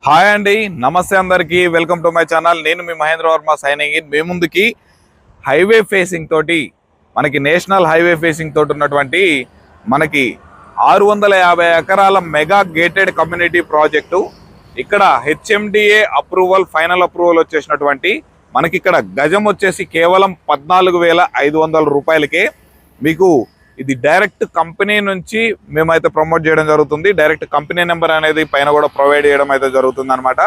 Hi అండి, నమస్తే అందరికీ. Welcome to my channel. నేను మీ మహేంద్ర వర్మ సైనింగ్ ఇన్. మీ ముందుకి హైవే ఫేసింగ్ తోటి మనకి నేషనల్ హైవే ఫేసింగ్ తోటి ఉన్నటువంటి మనకి 650 ఎకరాల మెగా గేటెడ్ కమ్యూనిటీ ప్రాజెక్టు. ఇక్కడ హెచ్ఎండిఏ అప్రూవల్, ఫైనల్ అప్రూవల్ వచ్చేసినటువంటి మనకి ఇక్కడ గజం వచ్చేసి కేవలం 14,500 రూపాయలకే. మీకు ఇది డైరెక్ట్ కంపెనీ నుంచి మేమైతే ప్రమోట్ చేయడం జరుగుతుంది. డైరెక్ట్ కంపెనీ నెంబర్ అనేది పైన కూడా ప్రొవైడ్ చేయడం అయితే జరుగుతుంది అనమాట.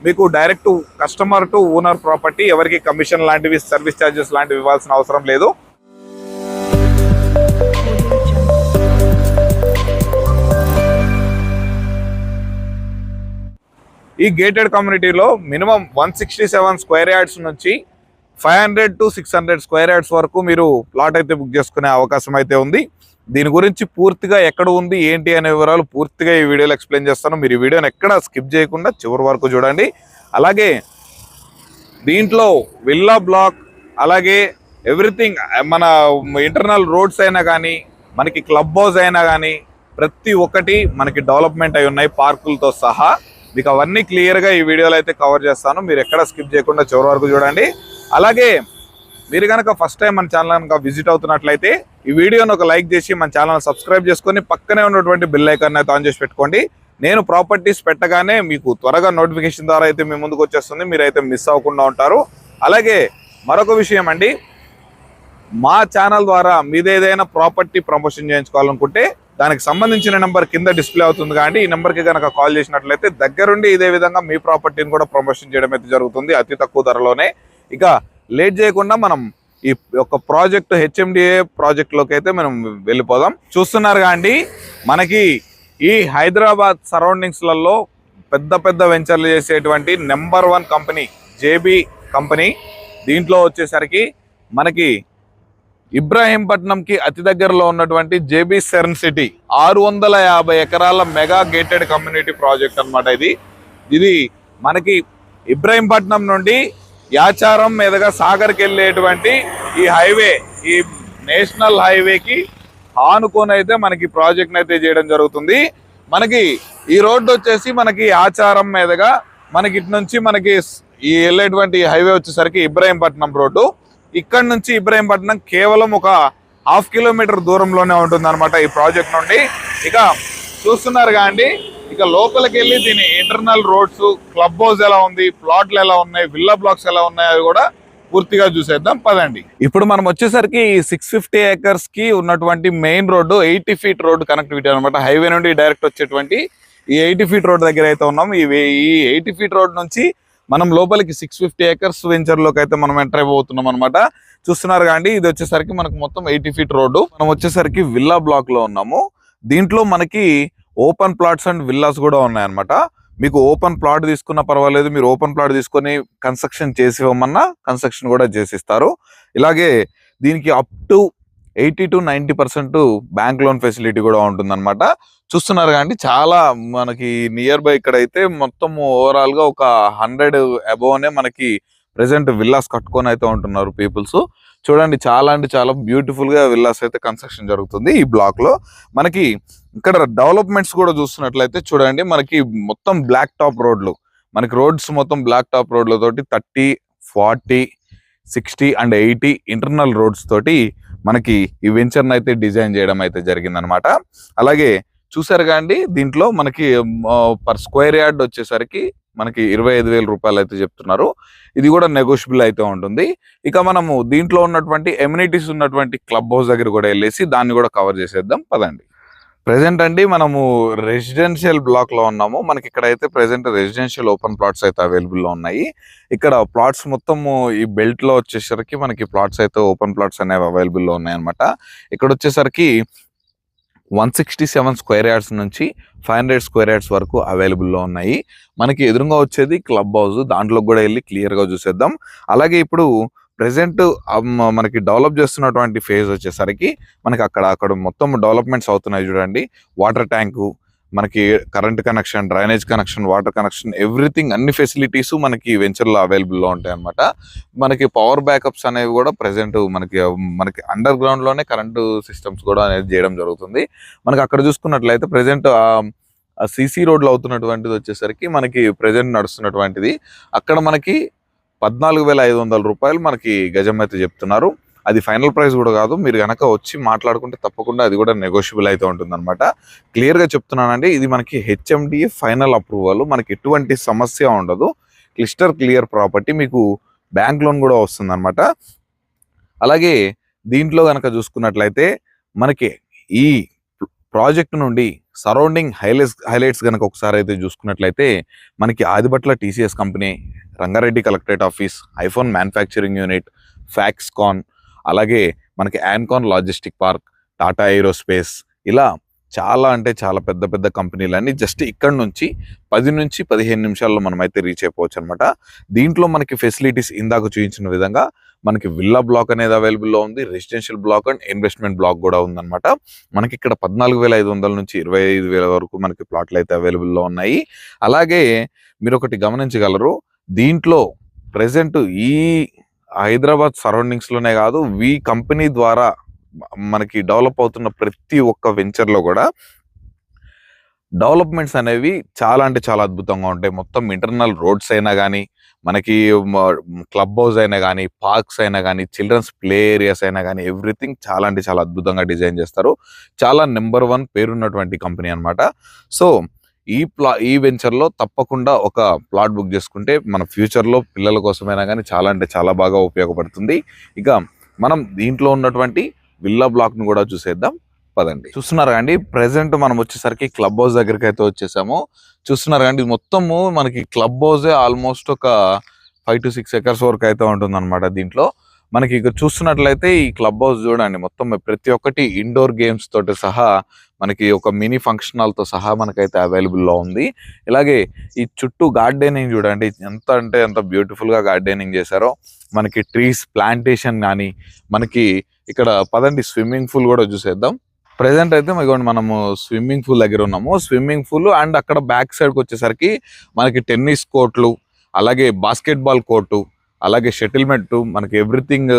మీకు direct customer to owner property, ఎవరికి కమిషన్ లాంటివి, సర్వీస్ ఛార్జెస్ లాంటివి ఇవ్వాల్సిన అవసరం లేదు. ఈ గేటెడ్ కమ్యూనిటీలో మినిమం 167 స్క్వేర్ యార్డ్స్ నుంచి 500 to 600 స్క్వేర్ యార్డ్స్ వరకు మీరు ప్లాట్ అయితే బుక్ చేసుకునే అవకాశం అయితే ఉంది. దీని గురించి పూర్తిగా ఎక్కడ ఉంది ఏంటి అనే వివరాలు పూర్తిగా ఈ వీడియోలో ఎక్స్ప్లెయిన్ చేస్తాను. మీరు ఈ వీడియోని ఎక్కడ స్కిప్ చేయకుండా చివరి వరకు చూడండి. అలాగే దీంట్లో విల్లా బ్లాక్, అలాగే ఎవ్రీథింగ్, మన ఇంటర్నల్ రోడ్స్ అయినా కానీ, మనకి క్లబ్ హౌస్ అయినా కానీ ప్రతి ఒక్కటి మనకి డెవలప్మెంట్ అయి ఉన్నాయి పార్కులతో సహా. మీకు అవన్నీ క్లియర్గా ఈ వీడియోలో అయితే కవర్ చేస్తాను. మీరు ఎక్కడ స్కిప్ చేయకుండా చివరి వరకు చూడండి. అలాగే మీరు కనుక ఫస్ట్ టైం మన ఛానల్ కనుక విజిట్ అవుతున్నట్లయితే ఈ వీడియోని ఒక లైక్ చేసి మన ఛానల్ సబ్స్క్రైబ్ చేసుకొని పక్కనే ఉన్నటువంటి బెల్ ఐకాన్ అయితే ఆన్ చేసి పెట్టుకోండి. నేను ప్రాపర్టీస్ పెట్టగానే మీకు త్వరగా నోటిఫికేషన్ ద్వారా అయితే మీ ముందుకు వచ్చేస్తుంది, మీరైతే మిస్ అవ్వకుండా ఉంటారు. అలాగే మరొక విషయం అండి, మా ఛానల్ ద్వారా మీదేదైనా ప్రాపర్టీ ప్రమోషన్ చేయించుకోవాలనుకుంటే దానికి సంబంధించిన నెంబర్ కింద డిస్ప్లే అవుతుంది. కానీ ఈ నెంబర్కి కనుక కాల్ చేసినట్లయితే దగ్గరుండి ఇదే విధంగా మీ ప్రాపర్టీని కూడా ప్రమోషన్ చేయడం అయితే జరుగుతుంది అతి తక్కువ ధరలోనే. ఇక లేట్ చేయకుండా మనం ఈ యొక్క ప్రాజెక్ట్ హెచ్ఎండిఏ ప్రాజెక్ట్లోకి అయితే మనం వెళ్ళిపోదాం. చూస్తున్నారు అండి, మనకి ఈ హైదరాబాద్ సరౌండింగ్స్లలో పెద్ద పెద్ద వెంచర్లు చేసేటువంటి నెంబర్ 1 కంపెనీ జేబీ కంపెనీ. దీంట్లో వచ్చేసరికి మనకి ఇబ్రాహీంపట్నంకి అతి దగ్గరలో ఉన్నటువంటి జేబీ సెర్న్ సిటీ 650 ఎకరాల మెగా గేటెడ్ కమ్యూనిటీ ప్రాజెక్ట్ అనమాట. ఇది మనకి ఇబ్రాహీంపట్నం నుండి యాచారం మీదుగా సాగర్కి వెళ్ళేటువంటి ఈ హైవే, ఈ నేషనల్ హైవేకి ఆనుకొని అయితే మనకి ప్రాజెక్ట్ అయితే చేయడం జరుగుతుంది. మనకి ఈ రోడ్డు వచ్చేసి మనకి యాచారం మీదుగా మనకి ఇటు నుంచి మనకి ఈ వెళ్ళేటువంటి హైవే వచ్చేసరికి ఇబ్రాహీంపట్నం రోడ్డు. ఇక్కడ నుంచి ఇబ్రాహీంపట్నం కేవలం ఒక 1/2 కిలోమీటర్ దూరంలోనే ఉంటుంది అనమాట ఈ ప్రాజెక్ట్ నుండి. ఇక చూస్తున్నారు కాండి, ఇక లోపలికి వెళ్ళి దీని ఇంటర్నల్ రోడ్స్, క్లబ్ హౌస్ ఎలా ఉంది, ప్లాట్లు ఎలా ఉన్నాయి, విల్లా బ్లాక్స్ ఎలా ఉన్నాయి అవి కూడా పూర్తిగా చూసేద్దాం పదండి. ఇప్పుడు మనం వచ్చేసరికి 650 acres కి ఉన్నటువంటి main road 80 feet road connectivity అనమాట. హైవే నుండి డైరెక్ట్ వచ్చేటువంటి ఈ 80 feet రోడ్ దగ్గర అయితే ఉన్నాం. ఈ 80 feet రోడ్ నుంచి మనం లోపలికి 650 acres వెంచర్ లోకి అయితే మనం ఎంటర్ అయిపోతున్నాం అనమాట. చూస్తున్నారు కాండి, ఇది వచ్చేసరికి మనకు మొత్తం 80 feet రోడ్డు. మనం వచ్చేసరికి విల్లా బ్లాక్ లో ఉన్నాము. దీంట్లో మనకి ఓపెన్ ప్లాట్స్ అండ్ విల్లాస్ కూడా ఉన్నాయన్నమాట. మీకు ఓపెన్ ప్లాట్ తీసుకున్నా పర్వాలేదు, మీరు ఓపెన్ ప్లాట్ తీసుకొని కన్స్ట్రక్షన్ చేసి ఇవ్వమన్నా కన్స్ట్రక్షన్ కూడా చేసిస్తారు. ఇలాగే దీనికి up to 80 to 90% bank loan facility కూడా ఉంటుందన్నమాట. చూస్తున్నారు కానీ చాలా మనకి నియర్ బై ఇక్కడ అయితే మొత్తం ఓవరాల్ గా ఒక 100 అబోవ్నే మనకి ప్రెసెంట్ విల్లాస్ కట్టుకొని అయితే ఉంటున్నారు పీపుల్స్. చూడండి, చాలా అంటే చాలా బ్యూటిఫుల్ గా విల్లాస్ అయితే కన్స్ట్రక్షన్ జరుగుతుంది ఈ బ్లాక్ లో. మనకి ఇక్కడ డెవలప్మెంట్స్ కూడా చూస్తున్నట్లయితే చూడండి, మనకి మొత్తం బ్లాక్ టాప్ రోడ్లు, మనకి రోడ్స్ మొత్తం బ్లాక్ టాప్ రోడ్లతోటి 30, 40, 60 and 80 ఇంటర్నల్ రోడ్స్ తోటి మనకి ఈ వెంచర్ని అయితే డిజైన్ చేయడం అయితే జరిగిందనమాట. అలాగే చూసారు కాండి, దీంట్లో మనకి పర్ స్క్వేర్ యార్డ్ వచ్చేసరికి మనకి 25,000 రూపాయలు అయితే చెప్తున్నారు. ఇది కూడా నెగోషియబుల్ అయితే ఉంటుంది. ఇక మనము దీంట్లో ఉన్నటువంటి ఎమ్యూనిటీస్ ఉన్నటువంటి క్లబ్ హౌస్ దగ్గర కూడా వెళ్ళేసి దాన్ని కూడా కవర్ చేసేద్దాం పదండి. ప్రెసెంట్ అండి మనము రెసిడెన్షియల్ బ్లాక్ లో ఉన్నాము. మనకి ఇక్కడ అయితే ప్రెసెంట్ రెసిడెన్షియల్ ఓపెన్ ప్లాట్స్ అయితే అవైలబుల్ లో ఉన్నాయి. ఇక్కడ ప్లాట్స్ మొత్తము ఈ బెల్ట్ లో వచ్చేసరికి మనకి ప్లాట్స్ అయితే ఓపెన్ ప్లాట్స్ అనేవి అవైలబుల్ లో ఉన్నాయి అనమాట. ఇక్కడ వచ్చేసరికి 167 స్క్వేర్ యార్డ్స్ నుంచి 500 స్క్వేర్ యార్డ్స్ వరకు అవైలబుల్లో ఉన్నాయి. మనకి ఎదురుగా వచ్చేది క్లబ్ హౌస్, దాంట్లో కూడా వెళ్ళి క్లియర్గా చూసేద్దాం. అలాగే ఇప్పుడు ప్రెసెంట్ మనకి డెవలప్ చేస్తున్నటువంటి ఫేజ్ వచ్చేసరికి మనకి అక్కడ మొత్తం డెవలప్మెంట్స్ అవుతున్నాయి చూడండి. వాటర్ ట్యాంకు, మనకి current connection, drainage connection, water connection, everything అన్ని ఫెసిలిటీస్ మనకి వెంచర్లో అవైలబుల్లో ఉంటాయి అనమాట. మనకి పవర్ బ్యాకప్స్ అనేవి కూడా ప్రెసెంట్ మనకి అండర్ గ్రౌండ్ లోనే కరెంటు సిస్టమ్స్ కూడా అనేది చేయడం జరుగుతుంది. మనకి అక్కడ చూసుకున్నట్లయితే ప్రెసెంట్ ఆ సిసి రోడ్లో అవుతున్నటువంటిది వచ్చేసరికి మనకి ప్రెజెంట్ నడుస్తున్నటువంటిది అక్కడ మనకి 14,500 రూపాయలు మనకి గజం అయితే చెప్తున్నారు. అది ఫైనల్ ప్రైస్ కూడా కాదు. మీరు కనుక వచ్చి మాట్లాడుకుంటే తప్పకుండా అది కూడా నెగోషియబుల్ అయితే ఉంటుంది అనమాట. క్లియర్గా చెప్తున్నానండి, ఇది మనకి హెచ్ఎండిఏ ఫైనల్ అప్రూవల్, మనకి ఎటువంటి సమస్య ఉండదు. క్లియర్ ప్రాపర్టీ, మీకు బ్యాంక్ లోన్ కూడా వస్తుంది అనమాట. అలాగే దీంట్లో కనుక చూసుకున్నట్లయితే మనకి ఈ ప్రాజెక్ట్ నుండి సరౌండింగ్ హైలైట్స్ కనుక ఒకసారి అయితే చూసుకున్నట్లయితే మనకి Adibatla TCS company, Rangareddy collectorate office, iPhone manufacturing unit, Foxconn, అలాగే మనకి యాన్కాన్ లాజిస్టిక్ పార్క్, టాటా ఏరోస్పేస్, ఇలా చాలా అంటే చాలా పెద్ద పెద్ద కంపెనీలన్నీ జస్ట్ ఇక్కడ నుంచి 10 నుంచి 15 నిమిషాల్లో మనం అయితే రీచ్ అయిపోవచ్చు అనమాట. దీంట్లో మనకి ఫెసిలిటీస్ ఇందాక చూపించిన విధంగా మనకి విల్లా బ్లాక్ అనేది అవైలబుల్లో ఉంది, residential block and investment block కూడా ఉందన్నమాట. మనకి ఇక్కడ 14,500 నుంచి 25,000 వరకు మనకి ప్లాట్లు అయితే అవైలబుల్లో ఉన్నాయి. అలాగే మీరు ఒకటి గమనించగలరు, దీంట్లో ప్రెసెంట్ ఈ హైదరాబాద్ సరౌండింగ్స్ లోనే కాదు, ఈ కంపెనీ ద్వారా మనకి డెవలప్ అవుతున్న ప్రతి ఒక్క వెంచర్ లో కూడా డెవలప్మెంట్స్ అనేవి చాలా అంటే చాలా అద్భుతంగా ఉంటాయి. మొత్తం ఇంటర్నల్ రోడ్స్ అయినా కానీ, మనకి క్లబ్ హౌస్ అయినా కానీ, పార్క్స్ అయినా కానీ, చిల్డ్రన్స్ ప్లే ఏరియాస్ అయినా కానీ, ఎవ్రీథింగ్ చాలా అంటే చాలా అద్భుతంగా డిజైన్ చేస్తారు. చాలా నెంబర్ 1 పేరున్నటువంటి కంపెనీ అనమాట. సో ఈ వెంచర్లో తప్పకుండా ఒక ప్లాట్ బుక్ చేసుకుంటే మన ఫ్యూచర్లో పిల్లల కోసమైనా కానీ చాలా అంటే చాలా బాగా ఉపయోగపడుతుంది. ఇక మనం దీంట్లో ఉన్నటువంటి విల్లా బ్లాక్ను కూడా చూసేద్దాం పదండి. చూస్తున్నారు అండి, ప్రెసెంట్ మనం వచ్చేసరికి క్లబ్ హౌస్ దగ్గరికి అయితే వచ్చేసాము. చూస్తున్నారు అండి, మొత్తము మనకి క్లబ్ హౌసే ఆల్మోస్ట్ ఒక 5 to 6 acres వరకు అయితే ఉంటుంది అనమాట. దీంట్లో మనకి ఇక్కడ చూస్తున్నట్లయితే ఈ క్లబ్ హౌస్ చూడండి, మొత్తం ప్రతి ఒక్కటి ఇండోర్ గేమ్స్ తోటి సహా మనకి ఒక మినీ ఫంక్షన్ హాల్తో సహా మనకైతే అవైలబుల్లో ఉంది. ఇలాగే ఈ చుట్టూ గార్డెనింగ్ చూడండి, ఎంత అంటే ఎంత బ్యూటిఫుల్గా గార్డెనింగ్ చేశారో. మనకి ట్రీస్ ప్లాంటేషన్ కానీ, మనకి ఇక్కడ పదండి స్విమ్మింగ్ పూల్ కూడా చూసేద్దాం. ప్రెసెంట్ అయితే మనము స్విమ్మింగ్ పూల్ దగ్గర ఉన్నాము. స్విమ్మింగ్ పూల్ అండ్ అక్కడ బ్యాక్ సైడ్కి వచ్చేసరికి మనకి టెన్నిస్ కోర్ట్లు, అలాగే బాస్కెట్బాల్ కోర్టు, అలాగే షటిల్మెంట్, మనకి ఎవ్రీథింగ్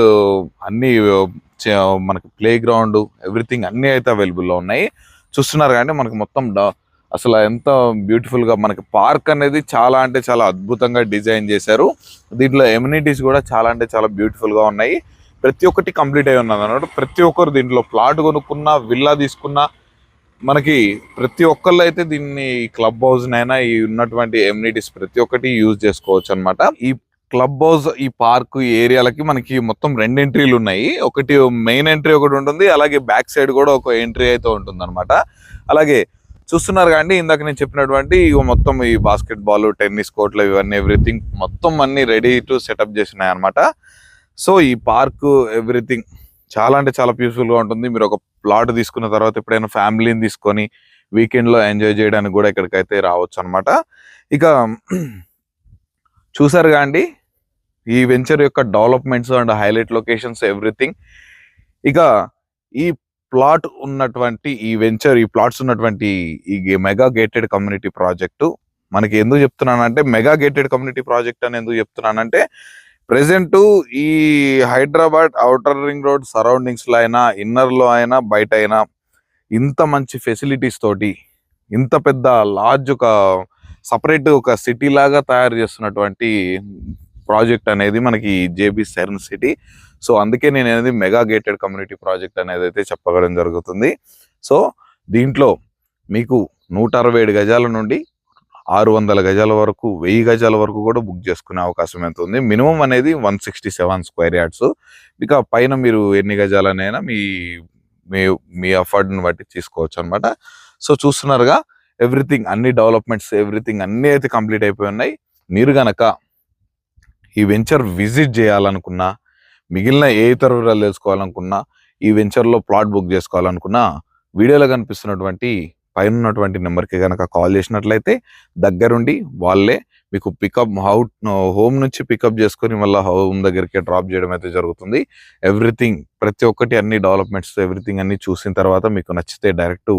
అన్ని మనకి ప్లే గ్రౌండ్ ఎవ్రీథింగ్ అన్నీ అయితే అవైలబుల్లో ఉన్నాయి. చూస్తున్నారు కానీ మనకి మొత్తం అసలు ఎంత బ్యూటిఫుల్గా మనకి పార్క్ అనేది చాలా అంటే చాలా అద్భుతంగా డిజైన్ చేశారు. దీంట్లో ఎమ్యూనిటీస్ కూడా చాలా అంటే చాలా బ్యూటిఫుల్గా ఉన్నాయి. ప్రతి ఒక్కటి కంప్లీట్ అయి ఉన్నది అన్నమాట. ప్రతి ఒక్కరు దీంట్లో ప్లాట్ కొనుక్కున్నా, విల్లా తీసుకున్నా, మనకి ప్రతి ఒక్కళ్ళు అయితే దీన్ని క్లబ్ హౌస్ నైనా ఈ ఉన్నటువంటి ఎమ్యూనిటీస్ ప్రతి ఒక్కటి యూజ్ చేసుకోవచ్చు అనమాట. ఈ క్లబ్ హౌస్, ఈ పార్క్, ఈ ఏరియాలకి మనకి మొత్తం 2 ఎంట్రీలు ఉన్నాయి. ఒకటి మెయిన్ ఎంట్రీ ఒకటి ఉంటుంది, అలాగే బ్యాక్ సైడ్ కూడా ఒక ఎంట్రీ అయితే ఉంటుంది అనమాట. అలాగే చూస్తున్నారు కానీ ఇందాక నేను చెప్పినటువంటి మొత్తం ఈ బాస్కెట్ బాల్, టెన్నిస్ కోర్ట్లు, ఇవన్నీ ఎవ్రీథింగ్ మొత్తం అన్ని రెడీ టు సెటప్ చేసినాయి అనమాట. సో ఈ పార్క్ ఎవ్రీథింగ్ చాలా అంటే చాలా పీస్ఫుల్గా ఉంటుంది. మీరు ఒక ప్లాట్ తీసుకున్న తర్వాత ఎప్పుడైనా ఫ్యామిలీని తీసుకొని వీకెండ్లో ఎంజాయ్ చేయడానికి కూడా ఇక్కడికైతే రావచ్చు అనమాట. ఇక చూసారుగా అండి ఈ వెంచర్ యొక్క developments and highlight locations everything. ఇక ఈ ప్లాట్ ఉన్నటువంటి ఈ వెంచర్, ఈ ప్లాట్స్ ఉన్నటువంటి ఈ మెగా గేటెడ్ కమ్యూనిటీ ప్రాజెక్టు మనకి ఎందుకు చెప్తున్నానంటే, మెగా గేటెడ్ కమ్యూనిటీ ప్రాజెక్ట్ అని ఎందుకు చెప్తున్నానంటే, ప్రెసెంట్ ఈ Hyderabad outer ring road surroundings లో అయినా, ఇన్నర్ లో అయినా, బయట అయినా ఇంత మంచి ఫెసిలిటీస్ తోటి ఇంత పెద్ద లార్జ్ ఒక సపరేట్ ఒక సిటీ లాగా తయారు చేస్తున్నటువంటి ప్రాజెక్ట్ అనేది మనకి జేబీ సెర్న్ సిటీ. సో అందుకే నేను అనేది మెగా గేటెడ్ కమ్యూనిటీ ప్రాజెక్ట్ అనేది అయితే చెప్పగలం జరుగుతుంది. సో దీంట్లో మీకు 167 గజాల నుండి 600 గజాల వరకు, 1000 గజాల వరకు కూడా బుక్ చేసుకునే అవకాశం ఎంత ఉంది. మినిమం అనేది 167 స్క్వేర్ యార్డ్స్. ఇక పైన మీరు ఎన్ని గజాలనైనా మీ అఫోర్డ్ని బట్టి తీసుకోవచ్చు అనమాట. సో చూస్తున్నారుగా ఎవ్రీథింగ్, అన్ని డెవలప్మెంట్స్ ఎవ్రీథింగ్ అన్నీ అయితే కంప్లీట్ అయిపోయి ఉన్నాయి. మీరు గనక ఈ వెంచర్ విజిట్ చేయాలనుకున్నా, మిగిలిన ఏ ఇతర వివరాలు తెలుసుకోవాలనుకున్నా, ఈ వెంచర్లో ప్లాట్ బుక్ చేసుకోవాలనుకున్నా, వీడియోలో కనిపిస్తున్నటువంటి పైన ఉన్నటువంటి నెంబర్కి కనుక కాల్ చేసినట్లయితే దగ్గరుండి వాళ్ళే మీకు పికప్ హోమ్ నుంచి పికప్ చేసుకొని మళ్ళీ హోమ్ దగ్గరికి డ్రాప్ చేయడం అయితే జరుగుతుంది. ఎవ్రీథింగ్ ప్రతి ఒక్కటి అన్ని డెవలప్మెంట్స్ ఎవ్రీథింగ్ అన్ని చూసిన తర్వాత మీకు నచ్చితే డైరెక్ట్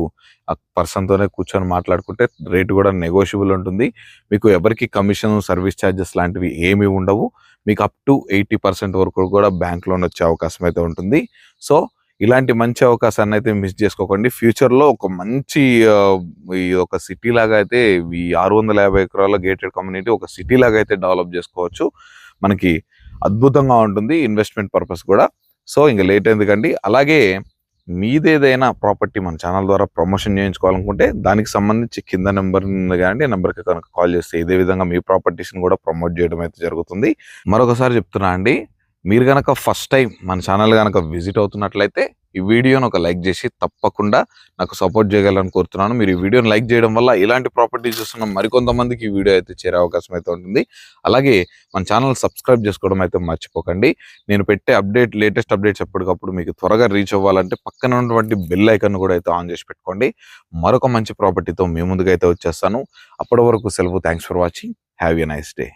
ఆ పర్సన్తోనే కూర్చొని మాట్లాడుకుంటే రేటు కూడా నెగోషియబుల్ ఉంటుంది. మీకు ఎవరికి కమిషన్, సర్వీస్ ఛార్జెస్ లాంటివి ఏమీ ఉండవు. మీకు అప్ టు 80% వరకు కూడా బ్యాంక్ లోన్ వచ్చే అవకాశం అయితే ఉంటుంది. సో ఇలాంటి మంచి అవకాశాన్ని అయితే మిస్ చేసుకోకండి. ఫ్యూచర్లో ఒక మంచి ఈ ఒక సిటీ లాగా అయితే ఈ 650 ఎకరాల గేటెడ్ కమ్యూనిటీ ఒక సిటీ లాగా అయితే డెవలప్ చేసుకోవచ్చు. మనకి అద్భుతంగా ఉంటుంది ఇన్వెస్ట్మెంట్ పర్పస్ కూడా. సో ఇంకా లేట్ ఎందుకండి. అలాగే మీదేదైనా ప్రాపర్టీ మన ఛానల్ ద్వారా ప్రమోషన్ చేయించుకోవాలనుకుంటే దానికి సంబంధించి కింద నెంబర్ ఉంది కానీ నెంబర్కి కనుక కాల్ చేస్తే ఇదే విధంగా మీ ప్రాపర్టీస్ని కూడా ప్రమోట్ చేయడం అయితే జరుగుతుంది. మరొకసారి చెప్తున్నా అండి, మీరు కనుక ఫస్ట్ టైం మన ఛానల్ కనుక విజిట్ అవుతున్నట్లయితే ఈ వీడియోని ఒక లైక్ చేసి తప్పకుండా నాకు సపోర్ట్ చేయగలని కోరుతున్నాను. మీరు ఈ వీడియోని లైక్ చేయడం వల్ల ఇలాంటి ప్రాపర్టీస్ చూస్తున్న మరికొంతమందికి ఈ వీడియో అయితే చేరే అవకాశం అయితే ఉంటుంది. అలాగే మన ఛానల్ సబ్స్క్రైబ్ చేసుకోవడం అయితే మర్చిపోకండి. నేను పెట్టే లేటెస్ట్ అప్డేట్స్ ఎప్పటికప్పుడు మీకు త్వరగా రీచ్ అవ్వాలంటే పక్కన ఉన్నటువంటి బెల్ ఐకాన్ కూడా అయితే ఆన్ చేసి పెట్టుకోండి. మరొక మంచి ప్రాపర్టీతో మీ ముందుకు అయితే వచ్చేస్తాను. అప్పటి వరకు సెలవు. Thanks for watching. Have a nice day.